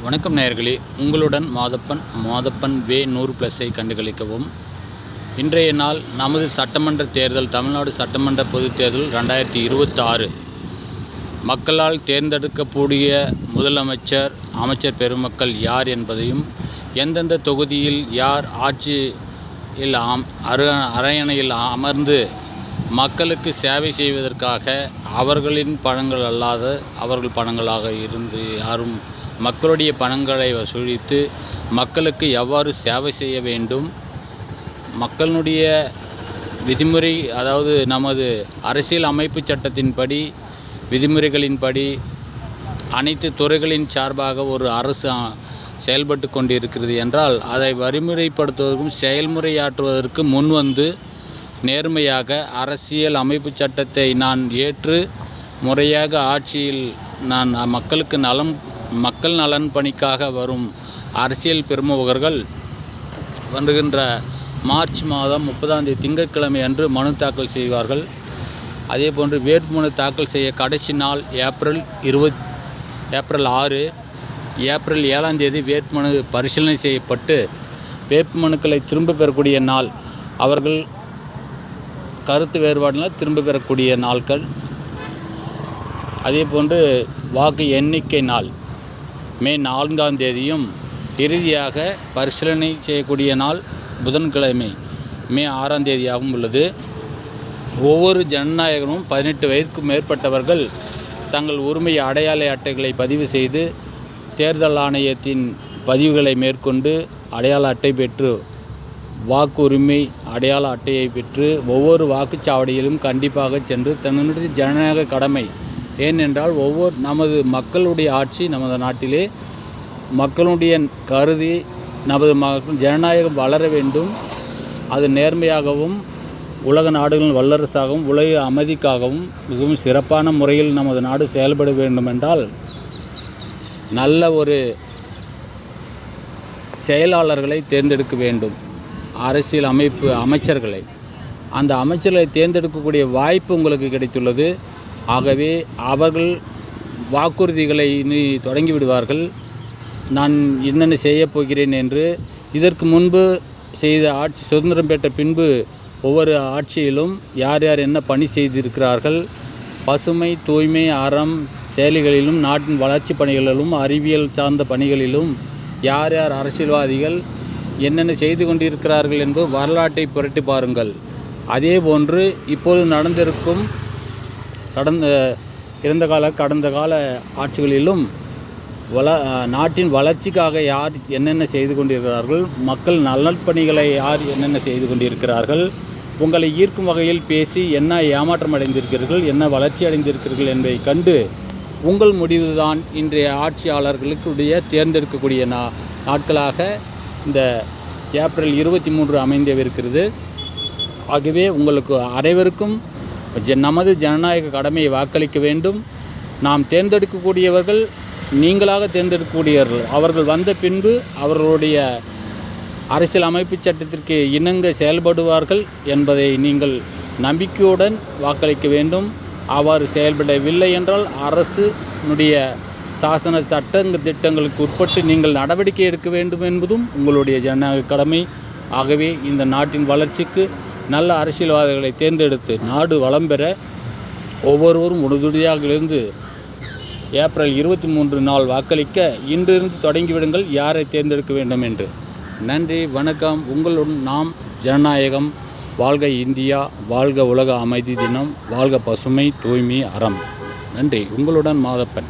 வணக்கம் நேயர்களே, உங்களுடன் மாதப்பன் வே 100+ஐ கண்டுகளிக்கவும். இன்றைய நாள் நமது சட்டமன்ற தேர்தல், தமிழ்நாடு சட்டமன்ற பொதுத் தேர்தல் 2026 மக்களால் தேர்ந்தெடுக்கக்கூடிய முதலமைச்சர், அமைச்சர் பெருமக்கள் யார் என்பதையும், எந்தெந்த தொகுதியில் யார் ஆட்சியில் அரியணையில் அமர்ந்து மக்களுக்கு சேவை செய்வதற்காக அவர்களின் பணங்கள் அல்லாத அவர்கள் பணங்களாக இருந்து யாரும் மக்களுடைய பணங்களை வசூலித்து மக்களுக்கு எவ்வாறு சேவை செய்ய வேண்டும், மக்களுடைய விதிமுறை, அதாவது நமது அரசியல் அமைப்பு சட்டத்தின்படி விதிமுறைகளின்படி அனைத்து துறைகளின் சார்பாக ஒரு அரசு செயல்பட்டு கொண்டிருக்கிறது என்றால், அதை வழிமுறைப்படுத்துவதற்கும் செயல்முறையாற்றுவதற்கு முன்வந்து நேர்மையாக அரசியல் அமைப்பு சட்டத்தை நான் ஏற்று முறையாக ஆட்சியில் நான் மக்கள் நலன் பணிக்காக வரும் அரசியல் பிரமுகர்கள் வருகின்ற மார்ச் மாதம் 30 திங்கட்கிழமை அன்று மனு தாக்கல் செய்வார்கள். அதேபோன்று வேட்புமனு தாக்கல் செய்ய கடைசி நாள் ஏப்ரல் 6. ஏப்ரல் 7 வேட்புமனு பரிசீலனை செய்யப்பட்டு வேட்புமனுக்களை திரும்ப பெறக்கூடிய நாள், அவர்கள் கருத்து வேறுபாடுனால் திரும்ப பெறக்கூடிய நாட்கள். அதேபோன்று வாக்கு எண்ணிக்கை நாள் மே 4 இறுதியாக பரிசீலனை செய்யக்கூடிய நாள் புதன்கிழமை மே 6 உள்ளது. ஒவ்வொரு ஜனநாயகமும் 18 வயதுக்கு மேற்பட்டவர்கள் தங்கள் உரிமை அடையாள அட்டைகளை பதிவு செய்து தேர்தல் ஆணையத்தின் பதிவுகளை மேற்கொண்டு அடையாள அட்டை பெற்று வாக்குரிமை அடையாள அட்டையை பெற்று ஒவ்வொரு வாக்குச்சாவடியிலும் கண்டிப்பாக சென்று தன்னுடைய ஜனநாயக கடமை. ஏனென்றால் நமது மக்களுடைய ஆட்சி நமது நாட்டிலே மக்களுடைய கருதி நமது ஜனநாயகம் வளர வேண்டும். அது நேர்மையாகவும் உலக நாடுகளின் வல்லரசாகவும் உலக அமைதிக்காகவும் மிகவும் சிறப்பான முறையில் நமது நாடு செயல்பட வேண்டும் என்றால், நல்ல ஒரு செயலாளர்களை தேர்ந்தெடுக்க வேண்டும். அரசியல் அமைச்சர்களை, அந்த அமைச்சர்களை தேர்ந்தெடுக்கக்கூடிய வாய்ப்பு உங்களுக்கு கிடைத்துள்ளது. ஆகவே அவர்கள் வாக்குறுதிகளை இனி தொடங்கி விடுவார்கள். நான் என்னென்ன செய்யப் போகிறேன் என்று. இதற்கு முன்பு செய்த ஆட்சி, சுதந்திரம் பெற்ற பின்பு ஒவ்வொரு ஆட்சியிலும் யார் யார் என்ன பணி செய்திருக்கிறார்கள், பசுமை, தூய்மை, அறம் செயலிகளிலும், நாட்டின் வளர்ச்சி பணிகளிலும், அறிவியல் சார்ந்த பணிகளிலும் யார் யார் அரசியல்வாதிகள் என்னென்ன செய்து கொண்டிருக்கிறார்கள் என்பது வரலாற்றை புரட்டி பாருங்கள். அதே போன்று இப்போது நடந்திருக்கும் கடந்த கால ஆட்சிகளிலும் நாட்டின் வளர்ச்சிக்காக யார் என்னென்ன செய்து கொண்டிருக்கிறார்கள், மக்கள் நலப்பணிகளை யார் என்னென்ன செய்து கொண்டிருக்கிறார்கள், உங்களை ஈர்க்கும் வகையில் பேசி என்ன ஏமாற்றம் அடைந்திருக்கிறீர்கள், என்ன வளர்ச்சி அடைந்திருக்கிறீர்கள் என்பதை கண்டு உங்கள் முடிவுதான் இன்றைய ஆட்சியாளர்களுடைய தேர்ந்தெடுக்கக்கூடிய நாட்களாக இந்த ஏப்ரல் 23 அமைந்திருக்கிறது. ஆகவே உங்களுக்கு அனைவருக்கும் நமது ஜனநாயக கடமையை வாக்களிக்க வேண்டும். நாம் தேர்ந்தெடுக்கக்கூடியவர்கள் நீங்களாக தேர்ந்தெடுக்கக்கூடியவர்கள். அவர்கள் வந்த பின்பு அவர்களுடைய அரசியல் அமைப்பு சட்டத்திற்கு இணங்க செயல்படுவார்கள் என்பதை நீங்கள் நம்பிக்கையுடன் வாக்களிக்க வேண்டும். அவ்வாறு செயல்படவில்லை என்றால் அரசுடைய சாசன திட்டங்களுக்கு உட்பட்டு நீங்கள் நடவடிக்கை எடுக்க வேண்டும் என்பதும் உங்களுடைய ஜனநாயக கடமை. ஆகவே இந்த நாட்டின் வளர்ச்சிக்கு நல்ல அரசியல்வாதிகளை தேர்ந்தெடுத்து நாடு வளம் பெற ஒவ்வொருவரும் உறுதுணையாக இருந்து ஏப்ரல் 23 நாள் வாக்களிக்க இன்றிருந்து தொடங்கிவிடுங்கள் யாரை தேர்ந்தெடுக்க வேண்டும் என்று. நன்றி, வணக்கம். உங்களுடன் நாம் ஜனநாயகம். வாழ்க இந்தியா, வாழ்க உலக அமைதி தினம், வாழ்க பசுமை, தூய்மை, அறம். நன்றி. உங்களுடன் மாதப்பன்.